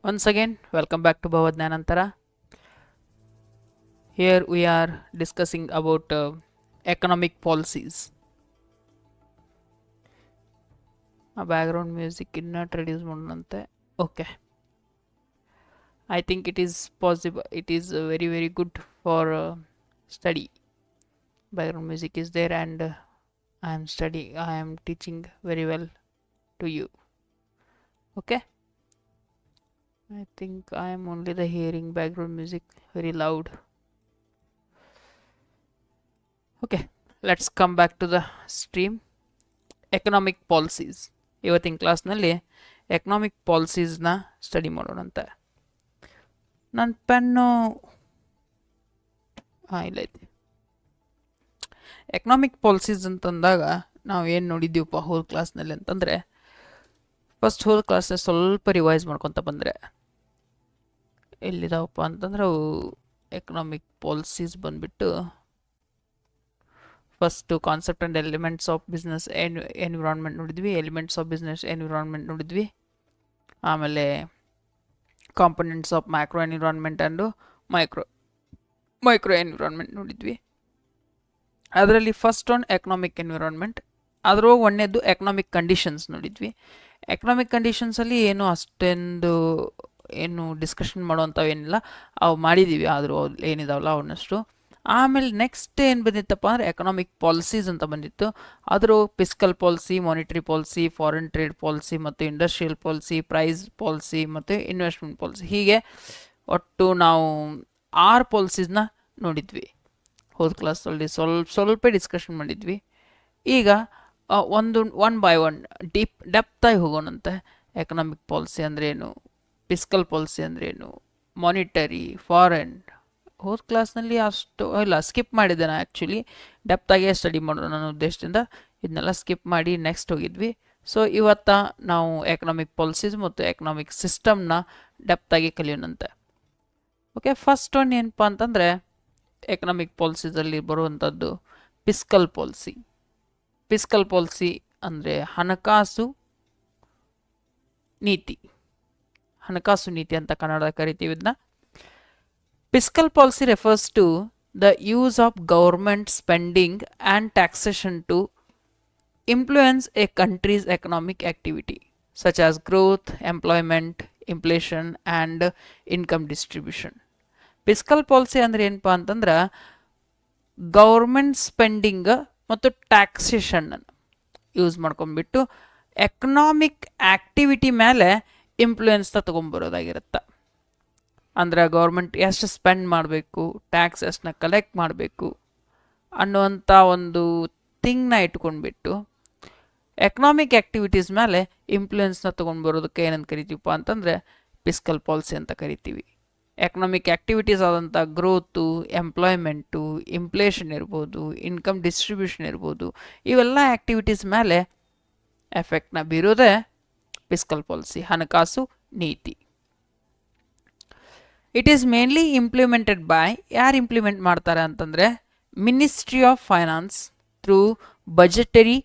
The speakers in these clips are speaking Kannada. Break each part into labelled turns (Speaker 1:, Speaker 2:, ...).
Speaker 1: Once again, welcome back to Bhavadnanantara. Here we are discussing about economic policies. Background music not reduce ಮಾಡಂತೆ. Okay. I think it is possible. It is very good for study. Background music is there, and I am studying. I am teaching very well to you. Okay. I think I am only the hearing background music very loud. Okay, let's come back to the stream. Economic policies. ಇವತ್ತಿನ ಕ್ಲಾಸ್ನಲ್ಲಿ ಎಕನಾಮಿಕ್ ಪಾಲಿಸೀಸ್ನ ಸ್ಟಡಿ ಮಾಡೋಣಂತೆ. ನನ್ನ ಪೆನ್ನು ಇಲ್ಲೈತಿ. ಎಕನಾಮಿಕ್ ಪಾಲಿಸೀಸ್ ಅಂತಂದಾಗ ನಾವು ಏನು ನೋಡಿದ್ದೀವಪ್ಪ ಹೋಲ್ ಕ್ಲಾಸ್ನಲ್ಲಿ ಅಂತಂದರೆ, ಫಸ್ಟ್ ಹೋಲ್ ಕ್ಲಾಸ್ನ ಸ್ವಲ್ಪ ರಿವೈಸ್ ಮಾಡ್ಕೊತ ಬಂದರೆ ಎಲ್ಲಿದಾವಪ್ಪ ಅಂತಂದ್ರೆ ಅವು ಎಕನಾಮಿಕ್ ಪಾಲಿಸೀಸ್ ಬಂದುಬಿಟ್ಟು first concept and elements of business environment ನೋಡಿದ್ವಿ, ಎಲಿಮೆಂಟ್ಸ್ ಆಫ್ ಬಿಸ್ನೆಸ್ ಎನ್ವಿರಾನ್ಮೆಂಟ್ ನೋಡಿದ್ವಿ, ಆಮೇಲೆ components of macro environment and micro environment ನೋಡಿದ್ವಿ. ಅದರಲ್ಲಿ ಫಸ್ಟ್ ಆನ್ ಎಕನಾಮಿಕ್ ಎನ್ವಿರಾನ್ಮೆಂಟ್, ಅದರೊಳಗೆ ಒಂದೇದು ಎಕನಾಮಿಕ್ ಕಂಡೀಷನ್ಸ್ ನೋಡಿದ್ವಿ. ಎಕನಾಮಿಕ್ ಕಂಡೀಷನ್ಸಲ್ಲಿ ಏನು ಡಿಸ್ಕಷನ್ ಮಾಡೋವಂಥವೇನಿಲ್ಲ, ಅವು ಮಾಡಿದ್ದೀವಿ. ಆದರೂ ಏನಿದಾವಲ್ಲ ಅವನ್ನಷ್ಟು. ಆಮೇಲೆ ನೆಕ್ಸ್ಟ್ ಏನು ಬಂದಿತ್ತಪ್ಪ ಅಂದರೆ ಎಕನಾಮಿಕ್ ಪಾಲಿಸೀಸ್ ಅಂತ ಬಂದಿತ್ತು. ಅದರ fiscal policy, monetary policy, foreign trade policy ಮತ್ತು ಇಂಡಸ್ಟ್ರಿಯಲ್ ಪಾಲಿಸಿ, ಪ್ರೈಸ್ ಪಾಲಿಸಿ ಮತ್ತು ಇನ್ವೆಸ್ಟ್ಮೆಂಟ್ ಪಾಲಿಸಿ. ಹೀಗೆ ಒಟ್ಟು ನಾವು 6 ಪಾಲಿಸೀಸ್ನ ನೋಡಿದ್ವಿ. ಹೋದ ಕ್ಲಾಸಲ್ಲಿ ಸ್ವಲ್ಪ ಡಿಸ್ಕಷನ್ ಮಾಡಿದ್ವಿ. ಈಗ ಒನ್ ಬೈ ಒನ್ ಡೆಪ್ತಾಗಿ ಹೋಗೋಣಂತೆ. ಎಕನಾಮಿಕ್ ಪಾಲಿಸಿ ಅಂದ್ರೇನು, ಫಿಸ್ಕಲ್ ಪಾಲಿಸಿ ಅಂದ್ರೇನು, ಮಾನಿಟರಿ, ಫಾರಿನ್. ಹೋದ ಕ್ಲಾಸ್ನಲ್ಲಿ ಅಷ್ಟು ಇಲ್ಲ, ಸ್ಕಿಪ್ ಮಾಡಿದ್ದೆ ನಾನು ಆ್ಯಕ್ಚುಲಿ. ಡೆಪ್ತಾಗೆ ಸ್ಟಡಿ ಮಾಡೋಣ ನನ್ನ ಉದ್ದೇಶದಿಂದ ಇದನ್ನೆಲ್ಲ ಸ್ಕಿಪ್ ಮಾಡಿ ನೆಕ್ಸ್ಟ್ ಹೋಗಿದ್ವಿ. ಸೊ ಇವತ್ತು ನಾವು ಎಕನಾಮಿಕ್ ಪಾಲಿಸೀಸ್ ಮತ್ತು ಎಕನಾಮಿಕ್ ಸಿಸ್ಟಮ್ನ ಡೆಪ್ತಾಗಿ ಕಲಿಯೋಣಂತೆ. ಓಕೆ, ಫಸ್ಟ್ ಒನ್ ಏನಪ್ಪ ಅಂತಂದರೆ ಎಕನಾಮಿಕ್ ಪಾಲಿಸೀಸಲ್ಲಿ ಬರುವಂಥದ್ದು ಫಿಸ್ಕಲ್ ಪಾಲಿಸಿ. ಫಿಸ್ಕಲ್ ಪಾಲಿಸಿ ಅಂದರೆ ಹಣಕಾಸು ನೀತಿ. ಹಣಕಾಸು ನೀತಿ ಅಂತ ಕನ್ನಡ ಕರಿತೀವಿ ಇದನ್ನ. Fiscal policy refers to the use of government spending and taxation to influence a country's economic activity, such as growth, employment, inflation, and income distribution. Fiscal policy ಅಂದರೆ ಏನಪ್ಪ ಅಂತಂದ್ರೆ ಗೌರ್ಮೆಂಟ್ ಸ್ಪೆಂಡಿಂಗ್ ಮತ್ತು ಟ್ಯಾಕ್ಸೇಷನ್ ಯೂಸ್ ಮಾಡ್ಕೊಂಡ್ಬಿಟ್ಟು ಎಕನಾಮಿಕ್ ಆ್ಯಕ್ಟಿವಿಟಿ ಮೇಲೆ ಇನ್ಫ್ಲೂಯೆನ್ಸ್ ತೊಗೊಂಬರೋದಾಗಿರುತ್ತೆ. ಅಂದರೆ ಗೌರ್ಮೆಂಟ್ ಎಷ್ಟು ಸ್ಪೆಂಡ್ ಮಾಡಬೇಕು, ಟ್ಯಾಕ್ಸ್ ಎಷ್ಟನ್ನ ಕಲೆಕ್ಟ್ ಮಾಡಬೇಕು ಅನ್ನುವಂಥ ಒಂದು ಥಿಂಗ್ನ ಇಟ್ಕೊಂಡ್ಬಿಟ್ಟು ಎಕನಾಮಿಕ್ ಆ್ಯಕ್ಟಿವಿಟೀಸ್ ಮೇಲೆ ಇನ್ಫ್ಲೂಯೆನ್ಸ್ನ ತೊಗೊಂಡು ಬರೋದಕ್ಕೆ ಏನಂತ ಕರಿತೀವಪ್ಪ ಅಂತಂದರೆ ಫಿಸ್ಕಲ್ ಪಾಲಿಸಿ ಅಂತ ಕರಿತೀವಿ. ಎಕನಾಮಿಕ್ ಆ್ಯಕ್ಟಿವಿಟೀಸ್ ಆದಂಥ ಗ್ರೋತು, ಎಂಪ್ಲಾಯ್ಮೆಂಟು, ಇನ್ಫ್ಲೇಷನ್ ಇರ್ಬೋದು, ಇನ್ಕಮ್ ಡಿಸ್ಟ್ರಿಬ್ಯೂಷನ್ ಇರ್ಬೋದು, ಇವೆಲ್ಲ ಆ್ಯಕ್ಟಿವಿಟೀಸ್ ಮೇಲೆ ಎಫೆಕ್ಟ್ನ ಬೀರೋದೇ ಫಿಸ್ಕಲ್ ಪಾಲಿಸಿ, ಹಣಕಾಸು ನೀತಿ. It is mainly implemented by, ಯಾರು ಇಂಪ್ಲಿಮೆಂಟ್ ಮಾಡ್ತಾರೆ ಅಂತಂದರೆ ministry of finance through budgetary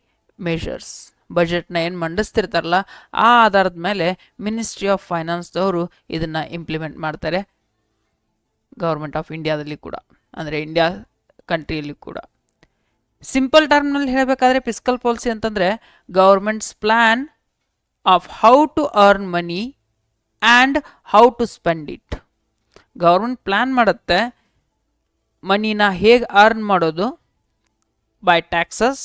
Speaker 1: measures. ಬಜೆಟ್ನ ಏನು ಮಂಡಿಸ್ತಿರ್ತಾರಲ್ಲ ಆ ಆಧಾರದ ಮೇಲೆ ಮಿನಿಸ್ಟ್ರಿ ಆಫ್ ಫೈನಾನ್ಸ್ದವರು ಇದನ್ನು ಇಂಪ್ಲಿಮೆಂಟ್ ಮಾಡ್ತಾರೆ. ಗೌರ್ಮೆಂಟ್ ಆಫ್ ಇಂಡಿಯಾದಲ್ಲಿ ಕೂಡ, ಅಂದರೆ ಇಂಡಿಯಾ ಕಂಟ್ರಿಯಲ್ಲಿ ಕೂಡ. ಸಿಂಪಲ್ ಟರ್ಮ್ನಲ್ಲಿ ಹೇಳಬೇಕಾದ್ರೆ ಫಿಸ್ಕಲ್ ಪಾಲಿಸಿ ಅಂತಂದರೆ government's plan of how to earn money and how to spend it. Government plan ಮಾಡುತ್ತೆ ಮನಿನ ಹೇಗೆ ಅರ್ನ್ ಮಾಡೋದು by taxes,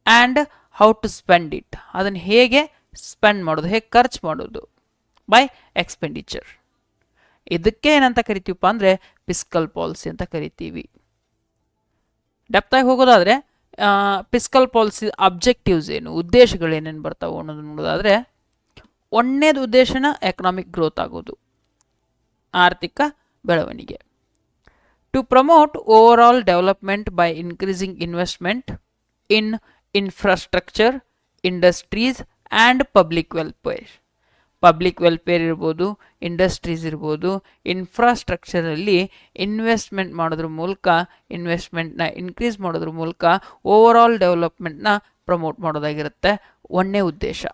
Speaker 1: and how to spend it, ಅದನ್ನು ಹೇಗೆ ಸ್ಪೆಂಡ್ ಮಾಡೋದು, ಹೇಗೆ ಖರ್ಚು ಮಾಡೋದು ಬೈ ಎಕ್ಸ್ಪೆಂಡಿಚರ್. ಇದಕ್ಕೆ ಏನಂತ ಕರಿತೀವಪ್ಪ ಅಂದರೆ ಫಿಸ್ಕಲ್ ಪಾಲಿಸಿ ಅಂತ ಕರಿತೀವಿ. ಡೆಪ್ತಾಗಿ ಹೋಗೋದಾದರೆ ಫಿಸ್ಕಲ್ ಪಾಲಿಸಿ ಅಬ್ಜೆಕ್ಟಿವ್ಸ್ ಏನು, ಉದ್ದೇಶಗಳೇನೇನು ಬರ್ತಾವೆ ಅನ್ನೋದು ನೋಡೋದಾದರೆ, ಒಂದನೇದು ಉದ್ದೇಶನ ಎಕನಾಮಿಕ್ ಗ್ರೋತ್ ಆಗೋದು, ಆರ್ಥಿಕ ಬೆಳವಣಿಗೆ. To promote overall development by increasing investment in infrastructure, industries and public welfare. Public welfare ಇರ್ಬೋದು, ಇಂಡಸ್ಟ್ರೀಸ್ ಇರ್ಬೋದು, ಇನ್ಫ್ರಾಸ್ಟ್ರಕ್ಚರಲ್ಲಿ ಇನ್ವೆಸ್ಟ್ಮೆಂಟ್ ಮಾಡೋದ್ರ ಮೂಲಕ, ಇನ್ವೆಸ್ಟ್ಮೆಂಟ್ನ ಇನ್ಕ್ರೀಸ್ ಮಾಡೋದ್ರ ಮೂಲಕ ಓವರ್ ಆಲ್ ಡೆವಲಪ್ಮೆಂಟ್ನ ಪ್ರಮೋಟ್ ಮಾಡೋದಾಗಿರುತ್ತೆ ಒಂದನೇ ಉದ್ದೇಶ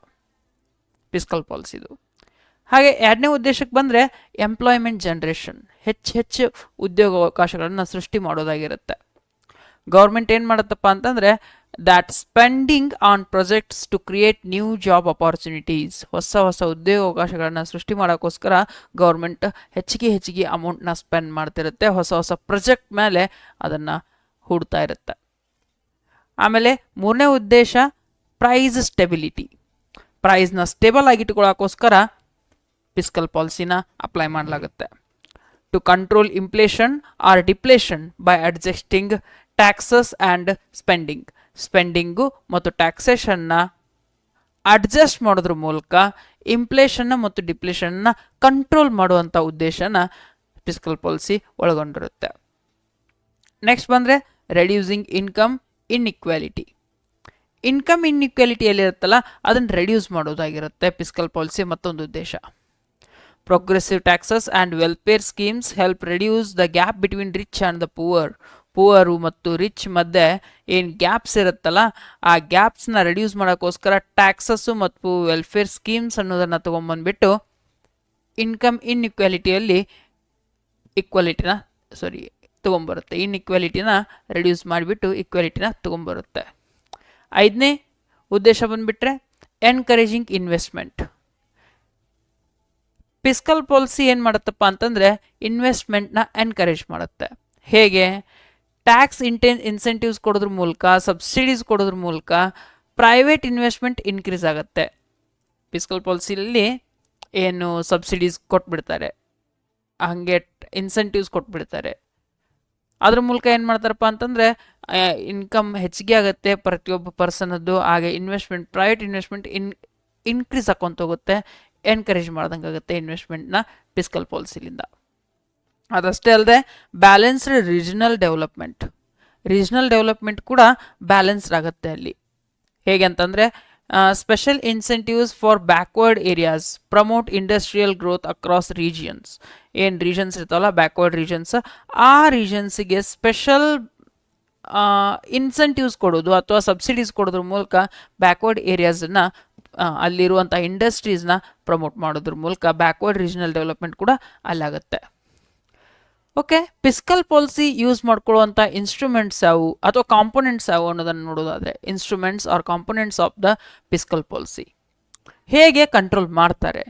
Speaker 1: ಫಿಸ್ಕಲ್ ಪಾಲಿಸಿದು. ಹಾಗೆ ಎರಡನೇ ಉದ್ದೇಶಕ್ಕೆ ಬಂದರೆ ಎಂಪ್ಲಾಯ್ಮೆಂಟ್ ಜನ್ರೇಷನ್, ಹೆಚ್ಚು ಉದ್ಯೋಗಾವಕಾಶಗಳನ್ನು ಸೃಷ್ಟಿ ಮಾಡೋದಾಗಿರುತ್ತೆ. ಗೌರ್ಮೆಂಟ್ ಏನು ಮಾಡುತ್ತಪ್ಪ ಅಂತಂದರೆ that spending on projects to create new job opportunities, ಹೊಸ ಉದ್ಯೋಗಾವಕಾಶಗಳನ್ನು ಸೃಷ್ಟಿ ಮಾಡೋಕ್ಕೋಸ್ಕರ ಗೌರ್ಮೆಂಟ್ ಹೆಚ್ಚಿಗೆ ಅಮೌಂಟ್ನ ಸ್ಪೆಂಡ್ ಮಾಡ್ತಿರುತ್ತೆ, ಹೊಸ ಪ್ರೊಜೆಕ್ಟ್ ಮೇಲೆ ಅದನ್ನು ಹೂಡ್ತಾ ಇರುತ್ತೆ. ಆಮೇಲೆ ಮೂರನೇ ಉದ್ದೇಶ ಪ್ರೈಸ್ ಸ್ಟೆಬಿಲಿಟಿ, ಪ್ರೈಸ್ನ ಸ್ಟೇಬಲ್ ಆಗಿಟ್ಕೊಳ್ಳೋಕ್ಕೋಸ್ಕರ ಫಿಸ್ಕಲ್ ಪಾಲಿಸಿನ ಅಪ್ಲೈ ಮಾಡಲಾಗುತ್ತೆ. To control inflation or deflation by adjusting taxes and spending ಮತ್ತು ಟ್ಯಾಕ್ಸೇಷನ್ನ ಅಡ್ಜಸ್ಟ್ ಮಾಡೋದ್ರ ಮೂಲಕ ಇನ್ಫ್ಲೇಷನ್ನ ಮತ್ತು ಡಿಪ್ಲೇಷನ್ನ ಕಂಟ್ರೋಲ್ ಮಾಡುವಂಥ ಉದ್ದೇಶನ ಫಿಸ್ಕಲ್ ಪಾಲಿಸಿ ಒಳಗೊಂಡಿರುತ್ತೆ. ನೆಕ್ಸ್ಟ್ ಬಂದರೆ ರೆಡ್ಯೂಸಿಂಗ್ ಇನ್ಕಮ್ ಇನ್ಇಕ್ವಾಲಿಟಿ ಎಲ್ಲಿರುತ್ತಲ್ಲ ಅದನ್ನು ರೆಡ್ಯೂಸ್ ಮಾಡೋದಾಗಿರುತ್ತೆ ಫಿಸ್ಕಲ್ ಪಾಲಿಸಿ ಮತ್ತೊಂದು ಉದ್ದೇಶ. Progressive taxes and welfare schemes help reduce the gap between rich and the poor ಮತ್ತು ರಿಚ್ ಮಧ್ಯೆ ಏನು ಗ್ಯಾಪ್ಸ್ ಇರುತ್ತಲ್ಲ ಆ ಗ್ಯಾಪ್ಸ್ನ ರೆಡ್ಯೂಸ್ ಮಾಡೋಕ್ಕೋಸ್ಕರ ಟ್ಯಾಕ್ಸಸ್ಸು ಮತ್ತು ವೆಲ್ಫೇರ್ ಸ್ಕೀಮ್ಸ್ ಅನ್ನೋದನ್ನು ತೊಗೊಂಬಂದ್ಬಿಟ್ಟು ಇನ್ಕಮ್ ಇನ್ಇಕ್ವಾಲಿಟಿಯಲ್ಲಿ ತೊಗೊಂಬರುತ್ತೆ. ಇನ್ಇಕ್ವಾಲಿಟಿನ ರೆಡ್ಯೂಸ್ ಮಾಡಿಬಿಟ್ಟು ಇಕ್ವಾಲಿಟಿನ ತೊಗೊಂಬರುತ್ತೆ. ಐದನೇ ಉದ್ದೇಶ ಬಂದುಬಿಟ್ರೆ ಎನ್ಕರೇಜಿಂಗ್ ಇನ್ವೆಸ್ಟ್ಮೆಂಟ್. ಫಿಸ್ಕಲ್ ಪಾಲಿಸಿ ಏನು ಮಾಡುತ್ತಪ್ಪ ಅಂತಂದರೆ ಇನ್ವೆಸ್ಟ್ಮೆಂಟ್ನ ಎನ್ಕರೇಜ್ ಮಾಡುತ್ತೆ. ಹೇಗೆ? ಟ್ಯಾಕ್ಸ್ ಇನ್ಸೆಂಟಿವ್ಸ್ ಕೊಡೋದ್ರ ಮೂಲಕ, ಸಬ್ಸಿಡೀಸ್ ಕೊಡೋದ್ರ ಮೂಲಕ ಪ್ರೈವೇಟ್ ಇನ್ವೆಸ್ಟ್ಮೆಂಟ್ ಇನ್ಕ್ರೀಸ್ ಆಗುತ್ತೆ. ಫಿಸ್ಕಲ್ ಪಾಲಿಸಿಯಲ್ಲಿ ಏನು ಸಬ್ಸಿಡೀಸ್ ಕೊಟ್ಬಿಡ್ತಾರೆ, ಹಾಗೆ ಇನ್ಸೆಂಟಿವ್ಸ್ ಕೊಟ್ಬಿಡ್ತಾರೆ. ಅದ್ರ ಮೂಲಕ ಏನು ಮಾಡ್ತಾರಪ್ಪ ಅಂತಂದರೆ ಇನ್ಕಮ್ ಹೆಚ್ಚಿಗೆ ಆಗುತ್ತೆ ಪ್ರತಿಯೊಬ್ಬ ಪರ್ಸನದ್ದು, ಹಾಗೆ ಪ್ರೈವೇಟ್ ಇನ್ವೆಸ್ಟ್ಮೆಂಟ್ ಇನ್ಕ್ರೀಸ್ ಆಕ್ಕೊಂತ ಹೋಗುತ್ತೆ, ಎನ್ಕರೇಜ್ ಮಾಡ್ದಂಗೆ ಆಗುತ್ತೆ ಇನ್ವೆಸ್ಟ್ಮೆಂಟ್ನ ಫಿಸ್ಕಲ್ ಪಾಲಿಸಿಲಿಂದ. ಅದಷ್ಟೇ ಅಲ್ಲದೆ ಬ್ಯಾಲೆನ್ಸ್ಡ್ ರೀಜನಲ್ ಡೆವಲಪ್ಮೆಂಟ್ ಕೂಡ ಬ್ಯಾಲೆನ್ಸ್ಡ್ ಆಗುತ್ತೆ ಅಲ್ಲಿ. ಹೇಗೆ ಅಂತಂದರೆ special incentives for backward areas promote industrial growth across regions. ಏನು ರೀಜನ್ಸ್ ಇರ್ತಾವಲ್ಲ ಬ್ಯಾಕ್ವರ್ಡ್ ರೀಜನ್ಸ್, ಆ ರೀಜನ್ಸಿಗೆ ಸ್ಪೆಷಲ್ ಇನ್ಸೆಂಟಿವ್ಸ್ ಕೊಡೋದು ಅಥವಾ ಸಬ್ಸಿಡೀಸ್ ಕೊಡೋದ್ರ ಮೂಲಕ ಬ್ಯಾಕ್ವರ್ಡ್ ಏರಿಯಾಸನ್ನು ಅಲ್ಲಿರುವಂಥ ಇಂಡಸ್ಟ್ರೀಸ್ನ ಪ್ರಮೋಟ್ ಮಾಡೋದ್ರ ಮೂಲಕ ಬ್ಯಾಕ್ವರ್ಡ್ ರೀಜನಲ್ ಡೆವಲಪ್ಮೆಂಟ್ ಕೂಡ ಅಲ್ಲಾಗುತ್ತೆ. ಓಕೆ, ಫಿಸ್ಕಲ್ ಪಾಲಿಸಿ ಯೂಸ್ ಮಾಡ್ಕೊಳ್ಳುವಂಥ ಇನ್ಸ್ಟ್ರೂಮೆಂಟ್ಸ್ ಯಾವುವು ಅಥವಾ ಕಾಂಪೊನೆಂಟ್ಸ್ ಯಾವುವು ಅನ್ನೋದನ್ನು ನೋಡೋದಾದರೆ, instruments or components of the fiscal policy. ಹೇಗೆ ಕಂಟ್ರೋಲ್ ಮಾಡ್ತಾರೆ?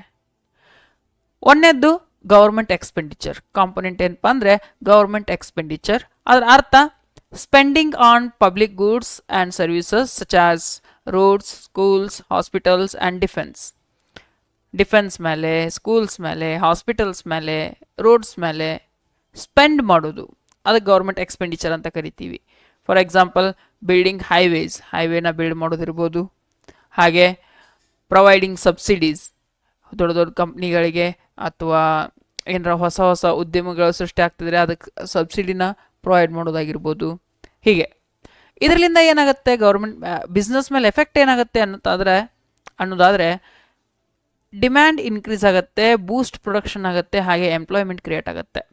Speaker 1: ಒಂದನೇದ್ದು ಗೌರ್ಮೆಂಟ್ ಎಕ್ಸ್ಪೆಂಡಿಚರ್ ಕಾಂಪೊನೆಂಟ್. ಏನಪ್ಪ ಅಂದರೆ ಗೌರ್ಮೆಂಟ್ ಎಕ್ಸ್ಪೆಂಡಿಚರ್, ಅದರ ಅರ್ಥ spending on public goods and services such as roads, schools, hospitals and defence ಮೇಲೆ, ಸ್ಕೂಲ್ಸ್ ಮೇಲೆ, ಹಾಸ್ಪಿಟಲ್ಸ್ ಮೇಲೆ, ರೋಡ್ಸ್ ಮೇಲೆ ಸ್ಪೆಂಡ್ ಮಾಡೋದು, ಅದಕ್ಕೆ ಗೌರ್ಮೆಂಟ್ ಎಕ್ಸ್ಪೆಂಡಿಚರ್ ಅಂತ ಕರಿತೀವಿ. ಫಾರ್ ಎಕ್ಸಾಂಪಲ್ ಬಿಲ್ಡಿಂಗ್ ಹೈವೇನ ಬಿಲ್ಡ್ ಮಾಡೋದಿರ್ಬೋದು, ಹಾಗೆ ಪ್ರೊವೈಡಿಂಗ್ ಸಬ್ಸಿಡೀಸ್ ದೊಡ್ಡ ಕಂಪ್ನಿಗಳಿಗೆ ಅಥವಾ ಏನಾರ ಹೊಸ ಉದ್ಯಮಗಳು ಸೃಷ್ಟಿ ಆಗ್ತಿದ್ರೆ ಅದಕ್ಕೆ ಸಬ್ಸಿಡಿನ ಪ್ರೊವೈಡ್ ಮಾಡೋದಾಗಿರ್ಬೋದು. ಹೀಗೆ ಇದರಿಂದ ಏನಾಗುತ್ತೆ, ಗೌರ್ಮೆಂಟ್ ಬಿಸ್ನೆಸ್ ಮೇಲೆ ಎಫೆಕ್ಟ್ ಏನಾಗುತ್ತೆ ಅನ್ನೋದಾದರೆ ಡಿಮ್ಯಾಂಡ್ ಇನ್ಕ್ರೀಸ್ ಆಗುತ್ತೆ, ಬೂಸ್ಟ್ ಪ್ರೊಡಕ್ಷನ್ ಆಗುತ್ತೆ, ಹಾಗೆ ಎಂಪ್ಲಾಯ್ಮೆಂಟ್ ಕ್ರಿಯೇಟ್ ಆಗುತ್ತೆ.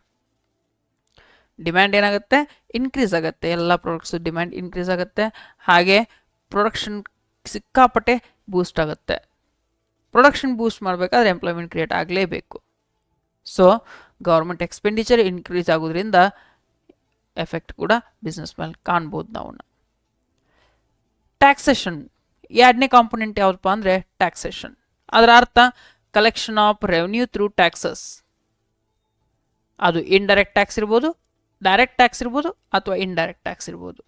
Speaker 1: ಡಿಮ್ಯಾಂಡ್ ಏನಾಗುತ್ತೆ, ಇನ್ಕ್ರೀಸ್ ಆಗುತ್ತೆ, ಎಲ್ಲ ಪ್ರಾಡಕ್ಟ್ಸು ಡಿಮ್ಯಾಂಡ್ ಇನ್ಕ್ರೀಸ್ ಆಗುತ್ತೆ, ಹಾಗೆ ಪ್ರೊಡಕ್ಷನ್ ಸಿಕ್ಕಾಪಟ್ಟೆ ಬೂಸ್ಟ್ ಆಗುತ್ತೆ. ಪ್ರೊಡಕ್ಷನ್ ಬೂಸ್ಟ್ ಮಾಡಬೇಕಾದ್ರೆ ಎಂಪ್ಲಾಯ್ಮೆಂಟ್ ಕ್ರಿಯೇಟ್ ಆಗಲೇಬೇಕು. ಸೊ ಗೌರ್ಮೆಂಟ್ ಎಕ್ಸ್ಪೆಂಡಿಚರ್ ಇನ್ಕ್ರೀಸ್ ಆಗೋದ್ರಿಂದ ಎಫೆಕ್ಟ್ ಕೂಡ ಬಿಸ್ನೆಸ್ ಮೇಲೆ ಕಾಣ್ಬೋದು ನಾವು. ಟ್ಯಾಕ್ಸೇಷನ್, ಎರಡನೇ ಕಾಂಪೊನೆಂಟ್ ಯಾವುದಪ್ಪ ಅಂದರೆ ಟ್ಯಾಕ್ಸೇಷನ್. ಅದರ ಅರ್ಥ collection of revenue through taxes. ಅದು ಇಂಡೈರೆಕ್ಟ್ ಟ್ಯಾಕ್ಸ್ ಇರ್ಬೋದು, ಡೈರೆಕ್ಟ್ ಟ್ಯಾಕ್ಸ್ ಇರ್ಬೋದು, ಅಥವಾ ಇಂಡೈರೆಕ್ಟ್ ಟ್ಯಾಕ್ಸ್ ಇರ್ಬೋದು.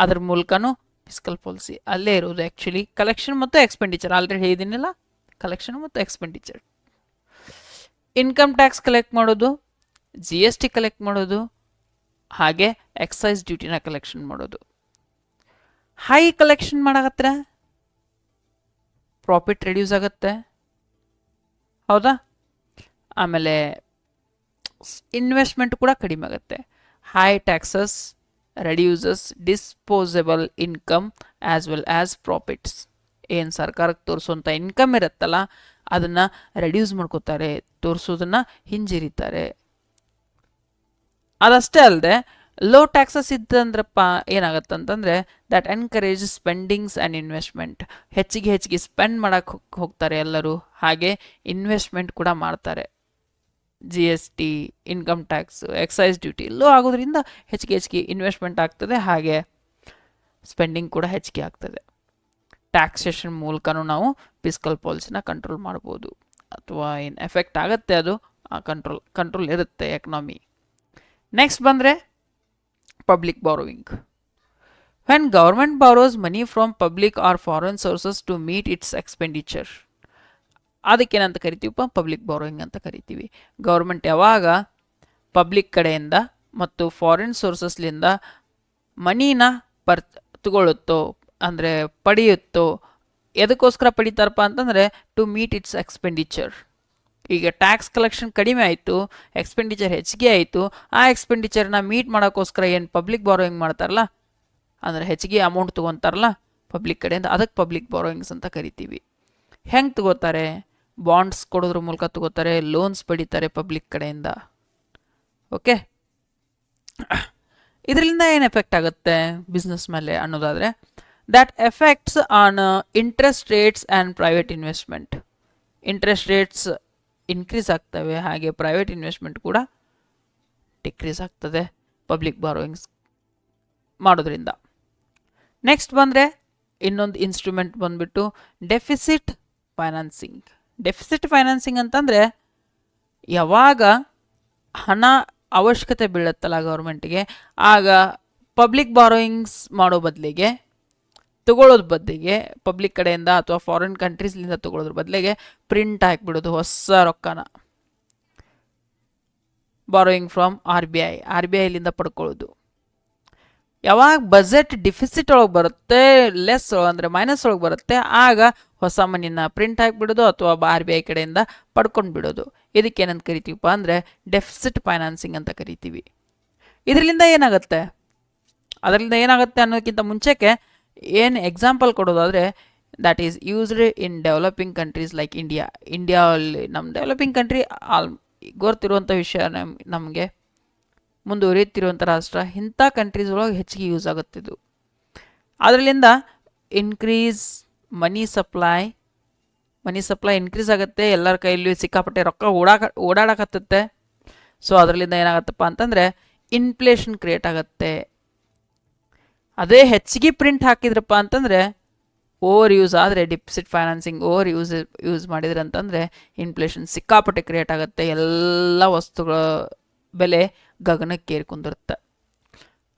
Speaker 1: ಅದ್ರ ಮೂಲಕನೂ ಫಿಸ್ಕಲ್ ಪಾಲಿಸಿ ಅಲ್ಲೇ ಇರೋದು. ಆ್ಯಕ್ಚುಲಿ ಕಲೆಕ್ಷನ್ ಮತ್ತು ಎಕ್ಸ್ಪೆಂಡಿಚರ್ ಆಲ್ರೆಡಿ ಹೇಳಿದ್ದೀನಿಲ್ಲ, ಕಲೆಕ್ಷನ್ ಮತ್ತು ಎಕ್ಸ್ಪೆಂಡಿಚರ್. ಇನ್ಕಮ್ ಟ್ಯಾಕ್ಸ್ ಕಲೆಕ್ಟ್ ಮಾಡೋದು, GST ಕಲೆಕ್ಟ್ ಮಾಡೋದು, ಹಾಗೆ ಎಕ್ಸೈಸ್ ಡ್ಯೂಟಿನ ಕಲೆಕ್ಷನ್ ಮಾಡೋದು. ಹೈ ಕಲೆಕ್ಷನ್ ಮಾಡಕತ್ರ ಪ್ರಾಫಿಟ್ ರೆಡ್ಯೂಸ್ ಆಗುತ್ತೆ, ಹೌದಾ? ಆಮೇಲೆ ಇನ್ವೆಸ್ಟ್ಮೆಂಟ್ ಕೂಡ ಕಡಿಮೆ ಆಗುತ್ತೆ. High taxes reduces disposable income as well as profits. ಏನು ಸರ್ಕಾರಕ್ಕೆ ತೋರಿಸುವಂಥ ಇನ್ಕಮ್ ಇರುತ್ತಲ್ಲ ಅದನ್ನು ರೆಡ್ಯೂಸ್ ಮಾಡ್ಕೋತಾರೆ, ತೋರಿಸೋದನ್ನು ಹಿಂಜರಿತಾರೆ. ಅದಷ್ಟೇ ಅಲ್ಲದೆ ಲೋ ಟ್ಯಾಕ್ಸಸ್ ಇದ್ದಂದ್ರಪ್ಪ ಏನಾಗತ್ತಂತಂದರೆ that encourage spendings and investment. ಹೆಚ್ಚಿಗೆ ಸ್ಪೆಂಡ್ ಮಾಡೋಕ್ಕೆ ಹೋಗ್ತಾರೆ ಎಲ್ಲರೂ, ಹಾಗೆ ಇನ್ವೆಸ್ಟ್ಮೆಂಟ್ ಕೂಡ ಮಾಡ್ತಾರೆ. G S T, income tax, excise duty low ಆಗೋದ್ರಿಂದ ಹೆಚ್ಚಿಗೆ ಇನ್ವೆಸ್ಟ್ಮೆಂಟ್ ಆಗ್ತದೆ, ಹಾಗೆ ಸ್ಪೆಂಡಿಂಗ್ ಕೂಡ ಹೆಚ್ಚಿಗೆ ಆಗ್ತದೆ. ಟ್ಯಾಕ್ಸೇಷನ್ ಮೂಲಕನೂ ನಾವು ಫಿಸ್ಕಲ್ ಪಾಲಿಸಿನ ಕಂಟ್ರೋಲ್ ಮಾಡ್ಬೋದು, ಅಥವಾ ಏನು ಎಫೆಕ್ಟ್ ಆಗುತ್ತೆ ಅದು ಕಂಟ್ರೋಲ್ ಇರುತ್ತೆ ಎಕನಾಮಿ. ನೆಕ್ಸ್ಟ್ ಬಂದರೆ public borrowing. When government borrows money from public or foreign sources to meet its expenditure, ಅದಕ್ಕೇನಂತ ಕರಿತೀವಪ್ಪ, ಪಬ್ಲಿಕ್ ಬಾರೋಯಿಂಗ್ ಅಂತ ಕರಿತೀವಿ. ಗೌರ್ಮೆಂಟ್ ಯಾವಾಗ ಪಬ್ಲಿಕ್ ಕಡೆಯಿಂದ ಮತ್ತು ಫಾರಿನ್ ಸೋರ್ಸಸ್ಲಿಂದ ಮನಿನ ತಗೊಳ್ಳುತ್ತೋ, ಅಂದರೆ ಪಡೆಯುತ್ತೋ, ಎದಕ್ಕೋಸ್ಕರ ಪಡಿತಾರಪ್ಪ ಅಂತಂದರೆ ಟು ಮೀಟ್ ಇಟ್ಸ್ ಎಕ್ಸ್ಪೆಂಡಿಚರ್. ಈಗ ಟ್ಯಾಕ್ಸ್ ಕಲೆಕ್ಷನ್ ಕಡಿಮೆ ಆಯಿತು, ಎಕ್ಸ್ಪೆಂಡಿಚರ್ ಹೆಚ್ಚಿಗೆ ಆಯಿತು, ಆ ಎಕ್ಸ್ಪೆಂಡಿಚರ್ನ ಮೀಟ್ ಮಾಡೋಕ್ಕೋಸ್ಕರ ಏನು ಪಬ್ಲಿಕ್ ಬಾರೋಯಿಂಗ್ ಮಾಡ್ತಾರಲ್ಲ, ಅಂದರೆ ಹೆಚ್ಚಿಗೆ ಅಮೌಂಟ್ ತೊಗೊತಾರಲ್ಲ ಪಬ್ಲಿಕ್ ಕಡೆಯಿಂದ, ಅದಕ್ಕೆ ಪಬ್ಲಿಕ್ ಬಾರೋಯಿಂಗ್ಸ್ ಅಂತ ಕರಿತೀವಿ. ಹೆಂಗೆ ತಗೋತಾರೆ? ಬಾಂಡ್ಸ್ ಕೊಡೋದ್ರ ಮೂಲಕ ತಗೋತಾರೆ, ಲೋನ್ಸ್ ಪಡಿತಾರೆ ಪಬ್ಲಿಕ್ ಕಡೆಯಿಂದ. ಓಕೆ, ಇದರಿಂದ ಏನು ಎಫೆಕ್ಟ್ ಆಗುತ್ತೆ ಬಿಸ್ನೆಸ್ ಮೇಲೆ ಅನ್ನೋದಾದರೆ, that effects on interest rates and private investment. Interest rates increase ಆಗ್ತವೆ, ಹಾಗೆ ಪ್ರೈವೇಟ್ ಇನ್ವೆಸ್ಟ್ಮೆಂಟ್ ಕೂಡ ಡಿಕ್ರೀಸ್ ಆಗ್ತದೆ ಪಬ್ಲಿಕ್ ಬಾರೋಯಿಂಗ್ಸ್ ಮಾಡೋದ್ರಿಂದ. ನೆಕ್ಸ್ಟ್ ಬಂದರೆ ಇನ್ನೊಂದು ಇನ್ಸ್ಟ್ರೂಮೆಂಟ್ ಬಂದ್ಬಿಟ್ಟು ಡೆಫಿಸಿಟ್ ಫೈನಾನ್ಸಿಂಗ್. ಡೆಫಿಸಿಟ್ ಫೈನಾನ್ಸಿಂಗ್ ಅಂತಂದರೆ ಯಾವಾಗ ಹಣ ಅವಶ್ಯಕತೆ ಬೀಳುತ್ತಲ್ಲ ಗೌರ್ಮೆಂಟ್ಗೆ, ಆಗ ಪಬ್ಲಿಕ್ ಬಾರೋಯಿಂಗ್ಸ್ ಮಾಡೋ ಬದಲಿಗೆ, ತಗೊಳ್ಳೋದ್ರ ಬದಲಿಗೆ ಪಬ್ಲಿಕ್ ಕಡೆಯಿಂದ ಅಥವಾ ಫಾರಿನ್ ಕಂಟ್ರೀಸ್ಲಿಂದ ತಗೊಳ್ಳೋದ್ರ ಬದಲಿಗೆ ಪ್ರಿಂಟ್ ಹಾಕಿಬಿಡೋದು ಹೊಸ ರೊಕ್ಕನ. ಬಾರೋಯಿಂಗ್ ಫ್ರಮ್ ಆರ್ ಬಿ ಐಲಿಂದ ಪಡ್ಕೊಳ್ಳೋದು. ಯಾವಾಗ ಬಜೆಟ್ ಡಿಫಿಸಿಟ್ ಒಳಗೆ ಬರುತ್ತೆ, ಲೆಸ್ ಅಂದರೆ ಮೈನಸ್ ಒಳಗೆ ಬರುತ್ತೆ, ಆಗ ಹೊಸ ಮನಿನ ಪ್ರಿಂಟ್ ಹಾಕಿಬಿಡೋದು ಅಥವಾ ಆರ್ ಬಿ ಐ ಕಡೆಯಿಂದ ಪಡ್ಕೊಂಡು ಬಿಡೋದು. ಇದಕ್ಕೇನಂತ ಕರಿತೀವಪ್ಪ ಅಂದರೆ ಡೆಫಿಸಿಟ್ ಫೈನಾನ್ಸಿಂಗ್ ಅಂತ ಕರಿತೀವಿ. ಇದರಿಂದ ಏನಾಗುತ್ತೆ ಅನ್ನೋದಕ್ಕಿಂತ ಮುಂಚೆಗೆ ಏನು ಎಕ್ಸಾಂಪಲ್ ಕೊಡೋದಾದರೆ, that is used in developing countries like ಇಂಡಿಯಾದಲ್ಲಿ ನಮ್ಮ ಡೆವಲಪಿಂಗ್ ಕಂಟ್ರಿ ಗೊತ್ತಿರುವಂಥ ವಿಷಯ, ನಮಗೆ ಮುಂದುವರಿಯುತ್ತಿರುವಂಥ ರಾಷ್ಟ್ರ, ಇಂಥ ಕಂಟ್ರೀಸ್ ಒಳಗೆ ಹೆಚ್ಚಿಗೆ ಯೂಸ್ ಆಗುತ್ತಿದ್ದು. ಅದರಲ್ಲಿಂದ ಇನ್ಕ್ರೀಸ್ ಮನಿ ಸಪ್ಲೈ ಇನ್ಕ್ರೀಸ್ ಆಗುತ್ತೆ, ಎಲ್ಲರ ಕೈಯಲ್ಲಿ ಸಿಕ್ಕಾಪಟ್ಟೆ ರೊಕ್ಕ ಓಡಾಡಕತ್ತುತ್ತೆ. ಸೊ ಅದರಲ್ಲಿಂದ ಏನಾಗತ್ತಪ್ಪ ಅಂತಂದರೆ ಇನ್ಫ್ಲೇಷನ್ ಕ್ರಿಯೇಟ್ ಆಗುತ್ತೆ. ಅದೇ ಹೆಚ್ಚಿಗೆ ಪ್ರಿಂಟ್ ಹಾಕಿದ್ರಪ್ಪ ಅಂತಂದರೆ, ಓವರ್ ಯೂಸ್ ಆದರೆ ಡೆಫಿಸಿಟ್ ಫೈನಾನ್ಸಿಂಗ್ ಯೂಸ್ ಮಾಡಿದ್ರೆ ಅಂತಂದರೆ ಇನ್ಫ್ಲೇಷನ್ ಸಿಕ್ಕಾಪಟ್ಟೆ ಕ್ರಿಯೇಟ್ ಆಗುತ್ತೆ, ಎಲ್ಲ ವಸ್ತುಗಳ ಬೆಲೆ ಗಗನಕ್ಕೇರಿ ಕುಂದಿರುತ್ತೆ,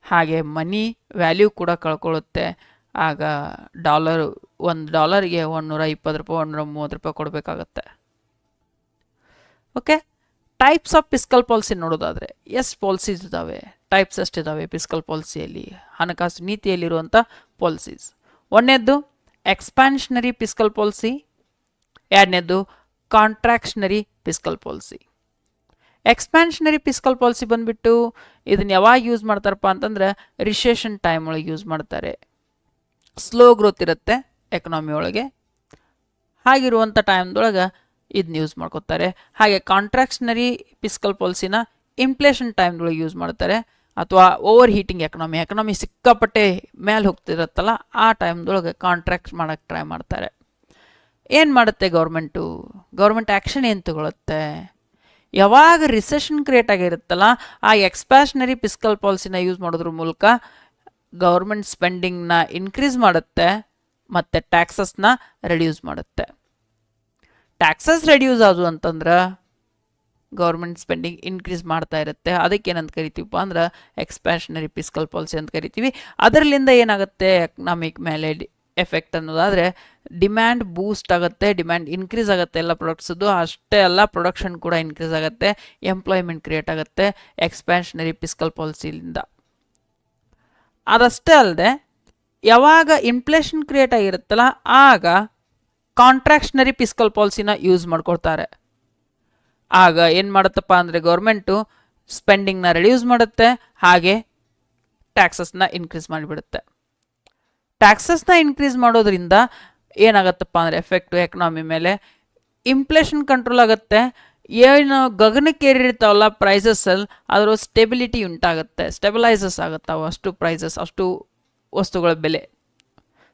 Speaker 1: ಹಾಗೆ ಮನಿ ವ್ಯಾಲ್ಯೂ ಕೂಡ ಕಳ್ಕೊಳ್ಳುತ್ತೆ. ಆಗ $1ಗೆ $120, $130 ಕೊಡಬೇಕಾಗತ್ತೆ. Okay, types of fiscal policy ನೋಡೋದಾದರೆ ಎಷ್ಟು ಪಾಲಿಸೀಸ್ ಇದ್ದಾವೆ, ಟೈಪ್ಸ್ ಎಷ್ಟಿದ್ದಾವೆ ಫಿಸ್ಕಲ್ ಪಾಲಿಸಿಯಲ್ಲಿ, ಹಣಕಾಸು ನೀತಿಯಲ್ಲಿರುವಂಥ ಪಾಲಿಸೀಸ್. ಒಂದನೇದ್ದು ಎಕ್ಸ್ಪ್ಯಾನ್ಷನರಿ ಫಿಸ್ಕಲ್ ಪಾಲಿಸಿ, ಎರಡನೇದ್ದು ಕಾಂಟ್ರಾಕ್ಷನರಿ ಫಿಸ್ಕಲ್ ಪಾಲಿಸಿ. ಎಕ್ಸ್ಪ್ಯಾನ್ಷನರಿ ಫಿಸ್ಕಲ್ ಪಾಲಿಸಿ ಬಂದುಬಿಟ್ಟು ಇದನ್ನು ಯಾವಾಗ ಯೂಸ್ ಮಾಡ್ತಾರಪ್ಪ ಅಂತಂದ್ರೆ ರಿಸೆಷನ್ ಟೈಮ್ ಒಳಗೆ ಯೂಸ್ ಮಾಡ್ತಾರೆ. ಸ್ಲೋ ಗ್ರೋತ್ ಇರುತ್ತೆ ಎಕನಾಮಿ ಒಳಗೆ, ಹಾಗಿರುವಂಥ ಟೈಮ್ದೊಳಗೆ ಇದನ್ನ ಯೂಸ್ ಮಾಡ್ಕೋತಾರೆ. ಹಾಗೆ ಕಾಂಟ್ರಾಕ್ಷನರಿ ಫಿಸ್ಕಲ್ ಪಾಲಿಸಿನ ಇನ್ಫ್ಲೇಷನ್ ಟೈಮ್ದೊಳಗೆ ಯೂಸ್ ಮಾಡ್ತಾರೆ, ಅಥವಾ ಓವರ್ ಹೀಟಿಂಗ್ ಎಕನಾಮಿ ಸಿಕ್ಕಾಪಟ್ಟೆ ಮೇಲೆ ಹೋಗ್ತಿರತ್ತಲ್ಲ ಆ ಟೈಮ್ದೊಳಗೆ ಕಾಂಟ್ರಾಕ್ಟ್ ಮಾಡೋಕ್ಕೆ ಟ್ರೈ ಮಾಡ್ತಾರೆ. ಏನು ಮಾಡುತ್ತೆ ಗೌರ್ಮೆಂಟ್ ಆ್ಯಕ್ಷನ್ ಏನು ತಗೊಳುತ್ತೆ? ಯಾವಾಗ ರಿಸೆಷನ್ ಕ್ರಿಯೇಟ್ ಆಗಿರುತ್ತಲ್ಲ ಆ ಎಕ್ಸ್ಪ್ಯಾನ್ಷನರಿ ಫಿಸ್ಕಲ್ ಪಾಲಿಸಿನ ಯೂಸ್ ಮಾಡೋದ್ರ ಮೂಲಕ ಗೌರ್ಮೆಂಟ್ ಸ್ಪೆಂಡಿಂಗ್ನ ಇನ್ಕ್ರೀಸ್ ಮಾಡುತ್ತೆ ಮತ್ತು ಟ್ಯಾಕ್ಸಸ್ನ ರೆಡ್ಯೂಸ್ ಮಾಡುತ್ತೆ. ಟ್ಯಾಕ್ಸಸ್ ರೆಡ್ಯೂಸ್ ಆದವು ಅಂತಂದ್ರೆ ಗೌರ್ಮೆಂಟ್ ಸ್ಪೆಂಡಿಂಗ್ ಇನ್ಕ್ರೀಸ್ ಮಾಡ್ತಾ ಇರುತ್ತೆ. ಅದಕ್ಕೇನಂತ ಕರಿತೀವಪ್ಪ ಅಂದ್ರೆ ಎಕ್ಸ್ಪ್ಯಾನ್ಷನರಿ ಫಿಸ್ಕಲ್ ಪಾಲಿಸಿ ಅಂತ ಕರಿತೀವಿ. ಅದರಲ್ಲಿಂದ ಏನಾಗುತ್ತೆ ಎಕನಾಮಿಕ್ ಮೇಲೆ ಎಫೆಕ್ಟ್ ಅನ್ನೋದಾದರೆ ಡಿಮ್ಯಾಂಡ್ ಬೂಸ್ಟ್ ಆಗುತ್ತೆ, ಡಿಮ್ಯಾಂಡ್ ಇನ್ಕ್ರೀಸ್ ಆಗುತ್ತೆ ಎಲ್ಲ ಪ್ರಾಡಕ್ಟ್ಸದ್ದು. ಅಷ್ಟೇ ಅಲ್ಲ, ಪ್ರೊಡಕ್ಷನ್ ಕೂಡ ಇನ್ಕ್ರೀಸ್ ಆಗುತ್ತೆ, ಎಂಪ್ಲಾಯ್ಮೆಂಟ್ ಕ್ರಿಯೇಟ್ ಆಗುತ್ತೆ ಎಕ್ಸ್ಪ್ಯಾನ್ಷನರಿ ಫಿಸ್ಕಲ್ ಪಾಲಿಸಿಯಿಂದ. ಅದಷ್ಟೇ ಅಲ್ಲದೆ ಯಾವಾಗ ಇನ್ಫ್ಲೇಷನ್ ಕ್ರಿಯೇಟ್ ಆಗಿರುತ್ತಲ್ಲ ಆಗ ಕಾಂಟ್ರಾಕ್ಷನರಿ ಫಿಸ್ಕಲ್ ಪಾಲಿಸಿನ ಯೂಸ್ ಮಾಡ್ಕೊಳ್ತಾರೆ. ಆಗ ಏನು ಮಾಡುತ್ತಪ್ಪ ಅಂದರೆ ಗೌರ್ಮೆಂಟು ಸ್ಪೆಂಡಿಂಗ್ನ ರೆಡ್ಯೂಸ್ ಮಾಡುತ್ತೆ, ಹಾಗೆ ಟ್ಯಾಕ್ಸಸ್ನ ಇನ್ಕ್ರೀಸ್ ಮಾಡಿಬಿಡುತ್ತೆ. ಟ್ಯಾಕ್ಸಸ್ನ ಇನ್ಕ್ರೀಸ್ ಮಾಡೋದ್ರಿಂದ ಏನಾಗುತ್ತಪ್ಪ ಅಂದರೆ ಎಫೆಕ್ಟು ಎಕನಾಮಿ ಮೇಲೆ ಇನ್ಫ್ಲೇಷನ್ ಕಂಟ್ರೋಲ್ ಆಗುತ್ತೆ. ಏನು ಗಗನಕ್ಕೇರಿರ್ತಾವಲ್ಲ ಪ್ರೈಸಸ್ಸಲ್ಲಿ ಅದರ ಸ್ಟೆಬಿಲಿಟಿ ಉಂಟಾಗುತ್ತೆ, ಸ್ಟೆಬಿಲೈಸಸ್ ಆಗುತ್ತಾವೆ ಅಷ್ಟು ಪ್ರೈಸಸ್, ಅಷ್ಟು ವಸ್ತುಗಳ ಬೆಲೆ.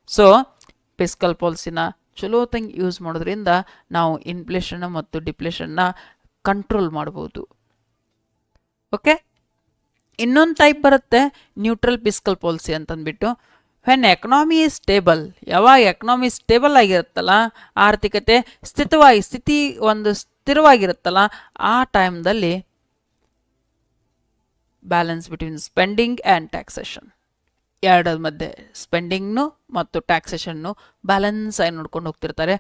Speaker 1: ಸೊ ಫಿಸ್ಕಲ್ ಪಾಲಿಸಿನ ಚಲೋತಂಗೆ ಯೂಸ್ ಮಾಡೋದ್ರಿಂದ ನಾವು ಇನ್ಫ್ಲೇಷನ್ ಮತ್ತು ಡಿಪ್ಲೇಷನ್ನ ಕಂಟ್ರೋಲ್ ಮಾಡ್ಬೋದು. ಓಕೆ, ಇನ್ನೊಂದು ಟೈಪ್ ಬರುತ್ತೆ ನ್ಯೂಟ್ರಲ್ ಫಿಸ್ಕಲ್ ಪಾಲಿಸಿ ಅಂತಂದ್ಬಿಟ್ಟು. ವೆನ್ ಎಕನಾಮಿ ಈಸ್ ಸ್ಟೇಬಲ್, ಯಾವಾಗ ಎಕನಾಮಿ ಸ್ಟೇಬಲ್ ಆಗಿರುತ್ತಲ್ಲ, ಆರ್ಥಿಕತೆ ಸ್ಥಿರವಾಗಿರುತ್ತಲ್ಲ, ಆ ಟೈಮ್ದಲ್ಲಿ balance between spending and taxation, ಎರಡರ ಮಧ್ಯೆ ಸ್ಪೆಂಡಿಂಗ್ನು ಮತ್ತು ಟ್ಯಾಕ್ಸೇಷನ್ನು ಬ್ಯಾಲೆನ್ಸ್ ಆಗಿ ನೋಡ್ಕೊಂಡು ಹೋಗ್ತಿರ್ತಾರೆ.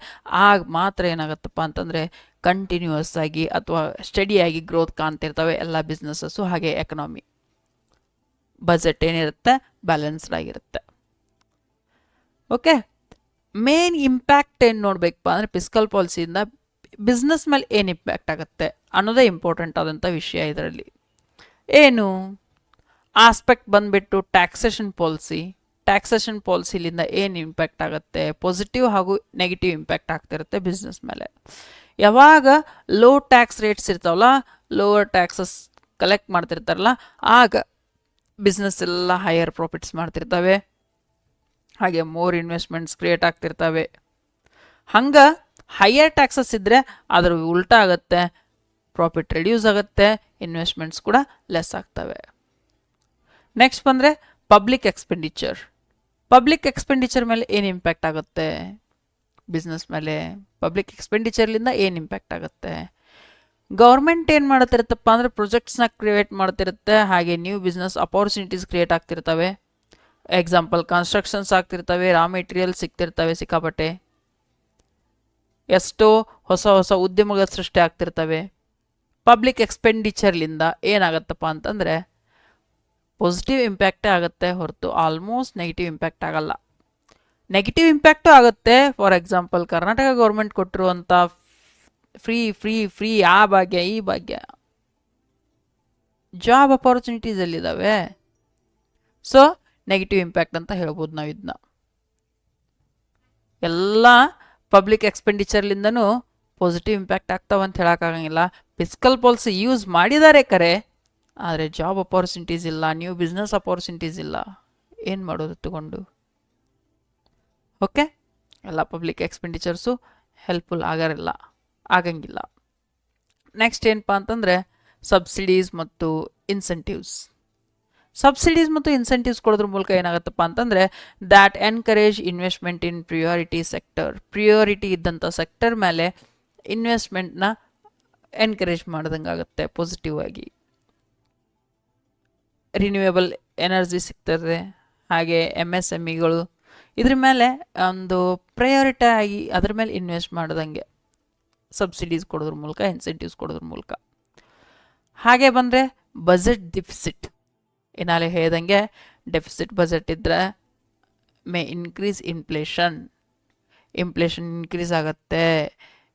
Speaker 1: ಆಗ ಮಾತ್ರ ಏನಾಗುತ್ತಪ್ಪ ಅಂತಂದರೆ ಕಂಟಿನ್ಯೂಯಸ್ ಆಗಿ ಅಥವಾ ಸ್ಟಡಿಯಾಗಿ ಗ್ರೋತ್ ಕಾಣ್ತಿರ್ತವೆ ಎಲ್ಲ ಬಿಸ್ನೆಸ್ಸಸ್ಸು, ಹಾಗೆ ಎಕನಾಮಿ. ಬಜೆಟ್ ಏನಿರುತ್ತೆ ಬ್ಯಾಲೆನ್ಸ್ಡ್ ಆಗಿರುತ್ತೆ. ಓಕೆ, ಮೇನ್ ಇಂಪ್ಯಾಕ್ಟ್ ಏನು ನೋಡಬೇಕಪ್ಪ ಅಂದರೆ ಫಿಸ್ಕಲ್ ಪಾಲಿಸಿಯಿಂದ ಬಿಸ್ನೆಸ್ ಮೇಲೆ ಏನು ಇಂಪ್ಯಾಕ್ಟ್ ಆಗುತ್ತೆ ಅನ್ನೋದೇ ಇಂಪಾರ್ಟೆಂಟ್ ಆದಂಥ ವಿಷಯ. ಇದರಲ್ಲಿ ಏನು ಆಸ್ಪೆಕ್ಟ್ ಬಂದುಬಿಟ್ಟು ಟ್ಯಾಕ್ಸೇಷನ್ ಪಾಲಿಸಿಲಿಂದ ಏನು ಇಂಪ್ಯಾಕ್ಟ್ ಆಗುತ್ತೆ, ಪಾಸಿಟಿವ್ ಹಾಗೂ ನೆಗೆಟಿವ್ ಇಂಪ್ಯಾಕ್ಟ್ ಆಗ್ತಿರುತ್ತೆ ಬಿಸ್ನೆಸ್ ಮೇಲೆ. ಯಾವಾಗ ಲೋ ಟ್ಯಾಕ್ಸ್ ರೇಟ್ಸ್ ಇರ್ತಾವಲ್ಲ, ಲೋವರ್ ಟ್ಯಾಕ್ಸಸ್ ಕಲೆಕ್ಟ್ ಮಾಡ್ತಿರ್ತಾರಲ್ಲ, ಆಗ ಬಿಸ್ನೆಸ್ ಎಲ್ಲ ಹೈಯರ್ ಪ್ರಾಫಿಟ್ಸ್ ಮಾಡ್ತಿರ್ತವೆ, ಹಾಗೆ ಮೋರ್ ಇನ್ವೆಸ್ಟ್ಮೆಂಟ್ಸ್ ಕ್ರಿಯೇಟ್ ಆಗ್ತಿರ್ತವೆ. ಹಂಗೆ ಹೈಯರ್ ಟ್ಯಾಕ್ಸಸ್ ಇದ್ದರೆ ಅದರ ಉಲ್ಟಾ ಆಗುತ್ತೆ, ಪ್ರಾಫಿಟ್ ರಿಡ್ಯೂಸ್ ಆಗುತ್ತೆ, ಇನ್ವೆಸ್ಟ್ಮೆಂಟ್ಸ್ ಕೂಡ ಲೆಸ್ ಆಗ್ತವೆ. ನೆಕ್ಸ್ಟ್ ಬಂದರೆ ಪಬ್ಲಿಕ್ ಎಕ್ಸ್ಪೆಂಡಿಚರ್ ಮೇಲೆ ಏನು ಇಂಪ್ಯಾಕ್ಟ್ ಆಗುತ್ತೆ ಬಿಸ್ನೆಸ್ ಮೇಲೆ, ಪಬ್ಲಿಕ್ ಎಕ್ಸ್ಪೆಂಡಿಚರ್ಲಿಂದ ಏನು ಇಂಪ್ಯಾಕ್ಟ್ ಆಗುತ್ತೆ. ಗೌರ್ಮೆಂಟ್ ಏನು ಮಾಡ್ತಿರುತ್ತಪ್ಪ ಅಂದರೆ ಪ್ರೊಜೆಕ್ಟ್ಸ್ನ ಕ್ರಿಯೇಟ್ ಮಾಡ್ತಿರುತ್ತೆ, ಹಾಗೆ ನ್ಯೂ ಬಿಸ್ನೆಸ್ ಅಪಾರ್ಚುನಿಟೀಸ್ ಕ್ರಿಯೇಟ್ ಆಗ್ತಿರ್ತವೆ. ಎಕ್ಸಾಂಪಲ್ ಕನ್ಸ್ಟ್ರಕ್ಷನ್ಸ್ ಆಗ್ತಿರ್ತವೆ, ರಾ ಮೆಟೀರಿಯಲ್ ಸಿಗ್ತಿರ್ತವೆ ಸಿಕ್ಕಾಪಟ್ಟೆ, ಎಷ್ಟೋ ಹೊಸ ಉದ್ಯಮಗಳ ಸೃಷ್ಟಿ ಆಗ್ತಿರ್ತವೆ. ಪಬ್ಲಿಕ್ ಎಕ್ಸ್ಪೆಂಡಿಚರ್ಲಿಂದ ಏನಾಗತ್ತಪ್ಪ ಅಂತಂದರೆ ಪಾಸಿಟಿವ್ ಇಂಪ್ಯಾಕ್ಟೇ ಆಗುತ್ತೆ ಹೊರತು ಆಲ್ಮೋಸ್ಟ್ ನೆಗೆಟಿವ್ ಇಂಪ್ಯಾಕ್ಟ್ ಆಗಲ್ಲ. ನೆಗೆಟಿವ್ ಇಂಪ್ಯಾಕ್ಟು ಆಗುತ್ತೆ. ಫಾರ್ ಎಕ್ಸಾಂಪಲ್ ಕರ್ನಾಟಕ ಗೌರ್ಮೆಂಟ್ ಕೊಟ್ಟಿರುವಂಥ ಫ್ರೀ ಆ ಭಾಗ್ಯ ಈ ಭಾಗ್ಯ, ಜಾಬ್ ಅಪಾರ್ಚುನಿಟೀಸ್ ಎಲ್ಲಿದ್ದಾವೆ. ಸೊ ನೆಗೆಟಿವ್ ಇಂಪ್ಯಾಕ್ಟ್ ಅಂತ ಹೇಳ್ಬೋದು ನಾವು ಇದನ್ನ. ಎಲ್ಲ ಪಬ್ಲಿಕ್ ಎಕ್ಸ್ಪೆಂಡಿಚರ್ಲಿಂದನೂ ಪಾಸಿಟಿವ್ ಇಂಪ್ಯಾಕ್ಟ್ ಆಗ್ತಾವಂತ ಹೇಳೋಕ್ಕಾಗಂಗಿಲ್ಲ. ಫಿಸ್ಕಲ್ ಪಾಲಿಸಿ ಯೂಸ್ ಮಾಡಿದ್ದಾರೆ ಕರೆ, ಆದರೆ ಜಾಬ್ ಅಪಾರ್ಚುನಿಟೀಸ್ ಇಲ್ಲ, ನ್ಯೂ ಬಿಸ್ನೆಸ್ ಅಪಾರ್ಚುನಿಟೀಸ್ ಇಲ್ಲ, ಏನು ಮಾಡೋದು ತಗೊಂಡು. ಓಕೆ, ಎಲ್ಲ ಪಬ್ಲಿಕ್ ಎಕ್ಸ್ಪೆಂಡಿಚರ್ಸು ಹೆಲ್ಪ್ಫುಲ್ ಆಗಂಗಿಲ್ಲ. ನೆಕ್ಸ್ಟ್ ಏನಪ್ಪ ಅಂತಂದರೆ ಸಬ್ಸಿಡೀಸ್ ಮತ್ತು ಇನ್ಸೆಂಟಿವ್ಸ್ ಕೊಡೋದ್ರ ಮೂಲಕ ಏನಾಗುತ್ತಪ್ಪ ಅಂತಂದರೆ that encourage investment in priority ಇದ್ದಂಥ ಸೆಕ್ಟರ್ ಮೇಲೆ ಇನ್ವೆಸ್ಟ್ಮೆಂಟ್ನ ಎನ್ಕರೇಜ್ ಮಾಡ್ದಂಗೆ ಆಗುತ್ತೆ ಪಾಸಿಟಿವ್ ಆಗಿ. ರಿನ್ಯೂವೇಬಲ್ ಎನರ್ಜಿ ಸಿಗ್ತದೆ, ಹಾಗೆ MSMEಗಳು ಇದ್ರ ಮೇಲೆ ಒಂದು ಪ್ರಯಾರಿಟಿ ಆಗಿ ಅದ್ರ ಮೇಲೆ ಇನ್ವೆಸ್ಟ್ ಮಾಡ್ದಂಗೆ ಸಬ್ಸಿಡೀಸ್ ಕೊಡೋದ್ರ ಮೂಲಕ, ಇನ್ಸೆಂಟಿವ್ಸ್ ಕೊಡೋದ್ರ ಮೂಲಕ. ಹಾಗೆ ಬಂದರೆ ಬಜೆಟ್ ಡಿಫಿಸಿಟ್, ಏನಾಲೆ ಹೇಳ್ದಂಗೆ ಡೆಫಿಸಿಟ್ ಬಜೆಟ್ ಇದ್ದರೆ ಮೇ ಇನ್ಕ್ರೀಸ್ ಇನ್ಫ್ಲೇಷನ್ ಇನ್ಕ್ರೀಸ್ ಆಗುತ್ತೆ.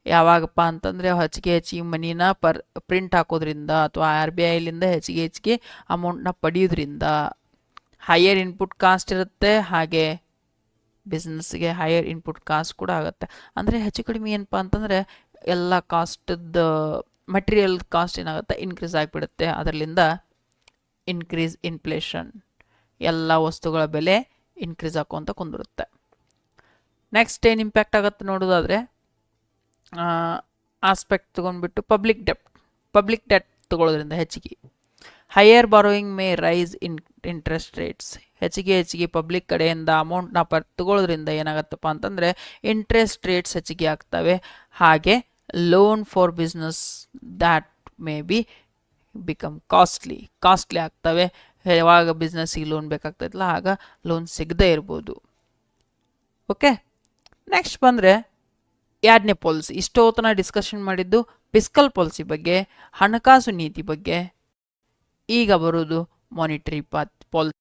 Speaker 1: ಯಾವಾಗಪ್ಪ ಅಂತಂದರೆ ಹೆಚ್ಚಿಗೆ ಮನಿನ ಪ್ರಿಂಟ್ ಹಾಕೋದ್ರಿಂದ ಅಥವಾ RBIಲಿಂದ ಹೆಚ್ಚಿಗೆ ಅಮೌಂಟ್ನ ಪಡೆಯೋದ್ರಿಂದ ಹೈಯರ್ ಇನ್ಪುಟ್ ಕಾಸ್ಟ್ ಇರುತ್ತೆ, ಹಾಗೆ ಬಿಸ್ನೆಸ್ಗೆ ಹೈಯರ್ ಇನ್ಪುಟ್ ಕಾಸ್ಟ್ ಕೂಡ ಆಗುತ್ತೆ. ಅಂದರೆ ಹೆಚ್ಚು ಕಡಿಮೆ ಏನಪ್ಪ ಅಂತಂದರೆ ಎಲ್ಲ ಕಾಸ್ಟದ್ದು ಮಟೀರಿಯಲ್ ಕಾಸ್ಟ್ ಏನಾಗುತ್ತೆ ಇನ್ಕ್ರೀಸ್ ಆಗಿಬಿಡುತ್ತೆ. ಅದರಿಂದ ಇನ್ಕ್ರೀಸ್ ಇನ್ಫ್ಲೇಷನ್, ಎಲ್ಲ ವಸ್ತುಗಳ ಬೆಲೆ ಇನ್ಕ್ರೀಸ್ ಆಕೋಂತ ಕುಂದಿರುತ್ತೆ. ನೆಕ್ಸ್ಟ್ ಏನು ಇಂಪ್ಯಾಕ್ಟ್ ಆಗುತ್ತೆ ನೋಡೋದಾದರೆ ಆಸ್ಪೆಕ್ಟ್ ತೊಗೊಂಡ್ಬಿಟ್ಟು ಪಬ್ಲಿಕ್ ಡೆಟ್ ತೊಗೊಳೋದ್ರಿಂದ ಹೆಚ್ಚಿಗೆ higher borrowing may rise interest rates, ಹೆಚ್ಚಿಗೆ ಪಬ್ಲಿಕ್ ಕಡೆಯಿಂದ ಅಮೌಂಟ್ನ ತಗೊಳ್ಳೋದ್ರಿಂದ ಏನಾಗುತ್ತಪ್ಪ ಅಂತಂದರೆ ಇಂಟ್ರೆಸ್ಟ್ ರೇಟ್ಸ್ ಹೆಚ್ಚಿಗೆ ಆಗ್ತವೆ. ಹಾಗೆ loan for business that may be become costly ಆಗ್ತವೆ. ಯಾವಾಗ ಬಿಸ್ನೆಸ್ಸಿಗೆ ಲೋನ್ ಬೇಕಾಗ್ತೈತಲ್ಲ ಆಗ ಲೋನ್ ಸಿಗದೇ ಇರ್ಬೋದು. ಓಕೆ, ನೆಕ್ಸ್ಟ್ ಬಂದರೆ ಎರಡನೇ ಪಾಲಿಸಿ. ಇಷ್ಟೊತ್ತನ ಡಿಸ್ಕಷನ್ ಮಾಡಿದ್ದು ಫಿಸ್ಕಲ್ ಪಾಲಿಸಿ ಬಗ್ಗೆ, ಹಣಕಾಸು ನೀತಿ ಬಗ್ಗೆ. ಈಗ ಬರೋದು ಮಾನಿಟರಿ ಪಾಲಿಸಿ.